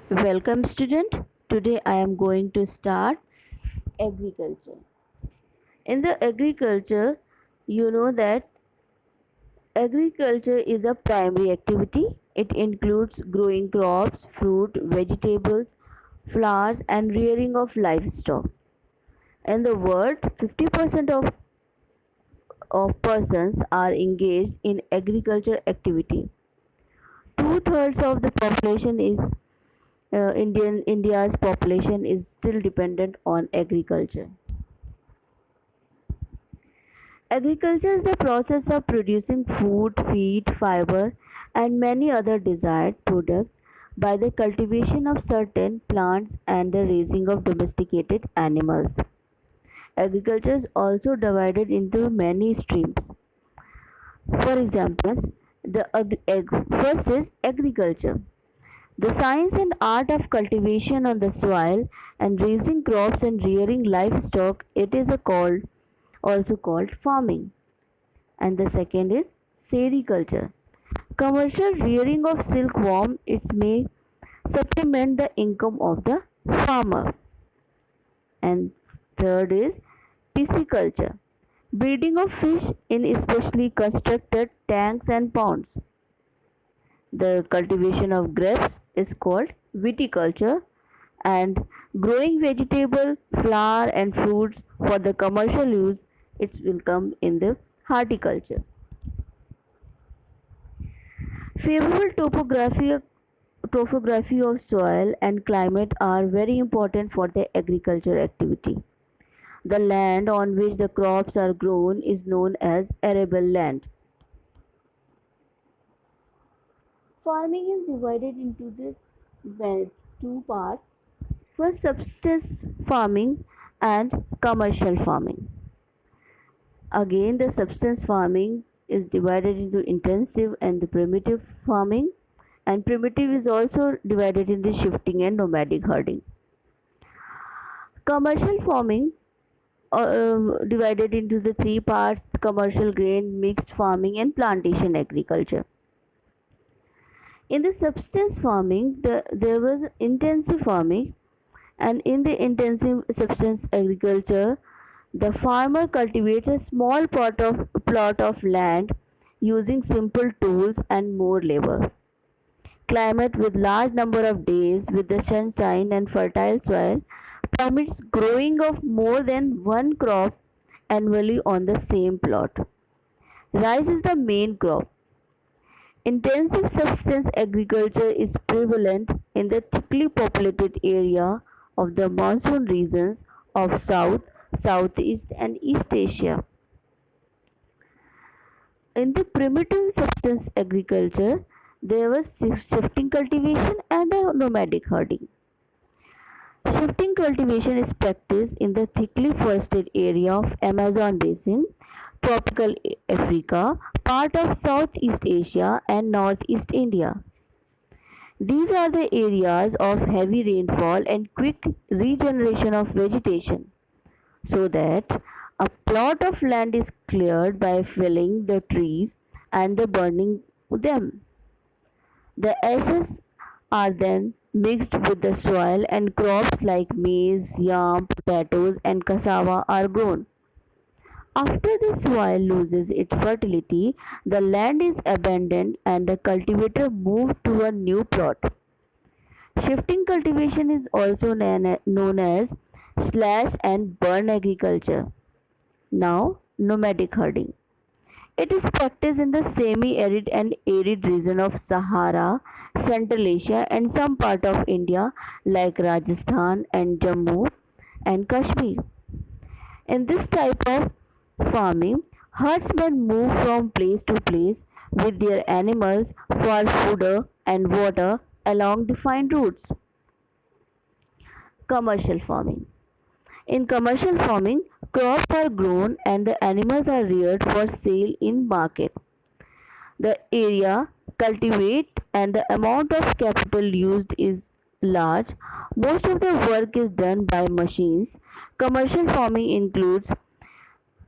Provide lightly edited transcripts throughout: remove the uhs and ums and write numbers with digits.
Welcome student. Today I am going to start agriculture. In the agriculture, you know that agriculture is a primary activity. It includes growing crops, fruit, vegetables, flowers and rearing of livestock. In the world, 50% of persons are engaged in agriculture activity. Two-thirds of the population is India's population is still dependent on agriculture. Agriculture is the process of producing food, feed, fiber, and many other desired products by the cultivation of certain plants and the raising of domesticated animals. Agriculture is also divided into many streams. For example, first is agriculture. The science and art of cultivation on the soil and raising crops and rearing livestock, it is also called farming. And the second is sericulture. Commercial rearing of silkworm, it may supplement the income of the farmer. And third is pisciculture. Breeding of fish in specially constructed tanks and ponds. The cultivation of grapes is called viticulture, and growing vegetable, flower and fruits for the commercial use, it will come in the horticulture. Favorable topography of soil and climate are very important for the agriculture activity. The land on which the crops are grown is known as arable land. Farming is divided into the two parts. First, subsistence farming and commercial farming. Again, the subsistence farming is divided into intensive and the primitive farming, and primitive is also divided into shifting and nomadic herding. Commercial farming divided into the three parts: commercial grain, mixed farming, and plantation agriculture. In the subsistence farming, there was intensive farming, and in the intensive subsistence agriculture, the farmer cultivates a small plot of land using simple tools and more labor. Climate with large number of days with the sunshine and fertile soil permits growing of more than one crop annually on the same plot. Rice is the main crop. Intensive subsistence agriculture is prevalent in the thickly populated area of the monsoon regions of South, Southeast and East Asia. In the primitive subsistence agriculture, there was shifting cultivation and the nomadic herding. Shifting cultivation is practiced in the thickly forested area of Amazon basin, tropical Africa, part of Southeast Asia and Northeast India. These are the areas of heavy rainfall and quick regeneration of vegetation, so that a plot of land is cleared by felling the trees and the burning them. The ashes are then mixed with the soil and crops like maize, yam, potatoes and cassava are grown. After the soil loses its fertility, the land is abandoned and the cultivator moves to a new plot. Shifting cultivation is also known as slash and burn agriculture. Now, nomadic herding. It is practiced in the semi-arid and arid region of Sahara, Central Asia and some part of India like Rajasthan and Jammu and Kashmir. In this type of farming, herdsmen move from place to place with their animals for food and water along defined routes. Commercial farming. In commercial farming, crops are grown and the animals are reared for sale in market. The area cultivated and the amount of capital used is large. Most of the work is done by machines. Commercial farming includes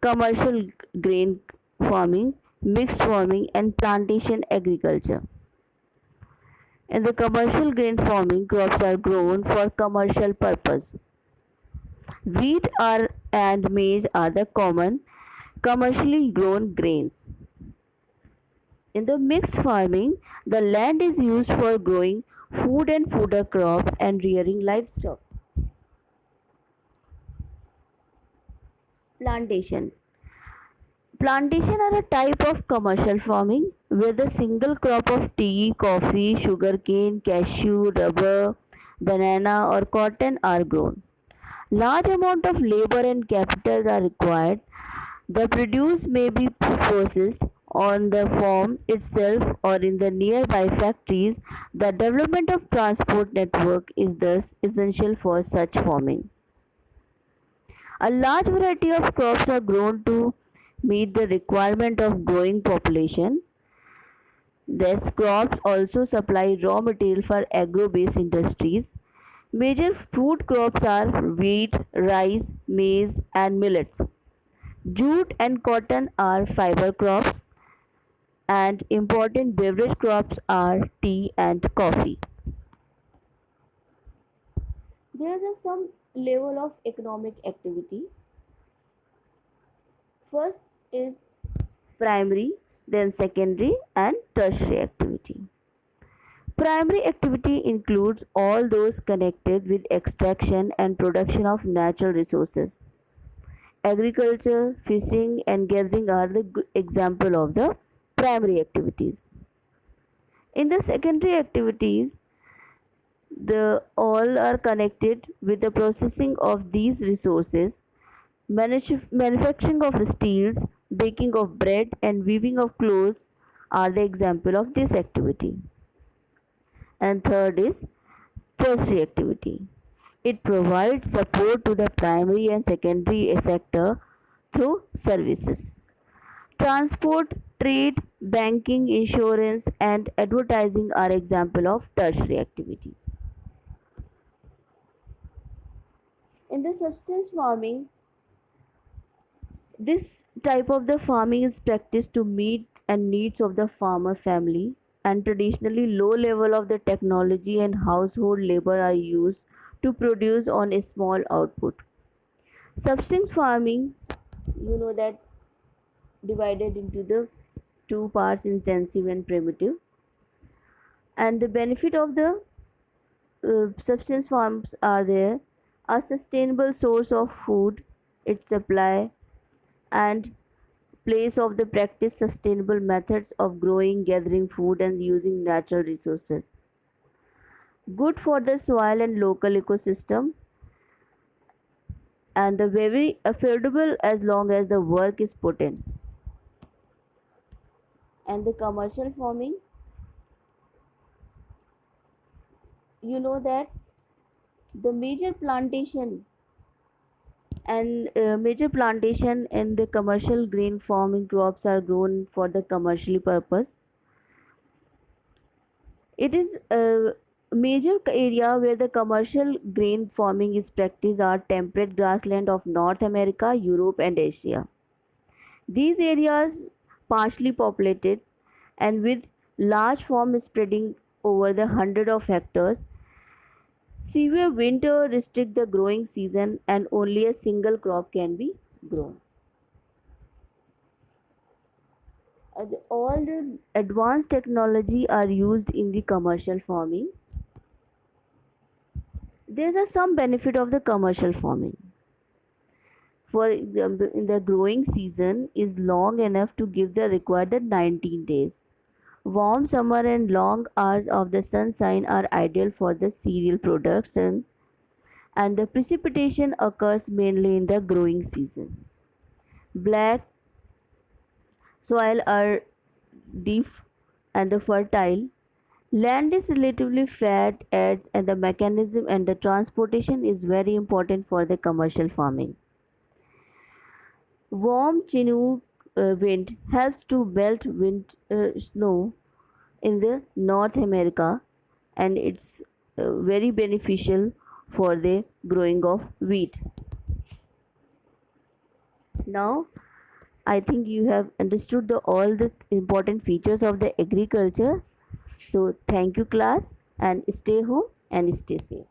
commercial grain farming, mixed farming and plantation agriculture. In the commercial grain farming, crops are grown for commercial purpose. Wheat are, and maize are the common commercially grown grains. In the mixed farming, the land is used for growing food and fodder crops and rearing livestock. Plantation. Plantation are a type of commercial farming where the single crop of tea, coffee, sugarcane, cashew, rubber, banana or cotton are grown. Large amount of labor and capital are required. The produce may be processed on the farm itself or in the nearby factories. The development of transport network is thus essential for such farming. A large variety of crops are grown to meet the requirement of growing population. These crops also supply raw material for agro-based industries. Major food crops are wheat, rice, maize and millets. Jute and cotton are fiber crops and important beverage crops are tea and coffee. There is some level of economic activity. First is primary, then secondary and tertiary activity. Primary activity includes all those connected with extraction and production of natural resources. Agriculture, fishing and gathering are the good example of the primary activities. In the secondary activities, the all are connected with the processing of these resources, manufacturing of steels, baking of bread and weaving of clothes are the example of this activity. And third is tertiary activity. It provides support to the primary and secondary sector through services. Transport, trade, banking, insurance and advertising are example of tertiary activity. In the subsistence farming, this type of the farming is practiced to meet and needs of the farmer family, and traditionally low level of the technology and household labor are used to produce on a small output. Subsistence farming, you know that divided into the two parts, intensive and primitive, and the benefit of the subsistence farms are there: a sustainable source of food, its supply and place of the practice sustainable methods of growing, gathering food and using natural resources. Good for the soil and local ecosystem, and the very affordable as long as the work is put in. And the commercial farming, you know that the major plantation and the commercial grain farming crops are grown for the commercial purpose. It is a major area where the commercial grain farming is practiced are temperate grassland of North America, Europe and Asia. These areas partially populated and with large farms spreading over the hundred of hectares. Severe winter restrict the growing season and only a single crop can be grown. All the advanced technology are used in the commercial farming. There's some benefit of the commercial farming. For example, in the growing season is long enough to give the required 19 days. Warm summer and long hours of the sunshine are ideal for the cereal production, and the precipitation occurs mainly in the growing season. Black soil are deep and the fertile. Land is relatively flat, adds, and the mechanism and the transportation is very important for the commercial farming. Warm Chinook wind helps to melt wind snow in the North America, and it's very beneficial for the growing of wheat. Now, I think you have understood all the important features of the agriculture. So thank you class, and stay home and stay safe.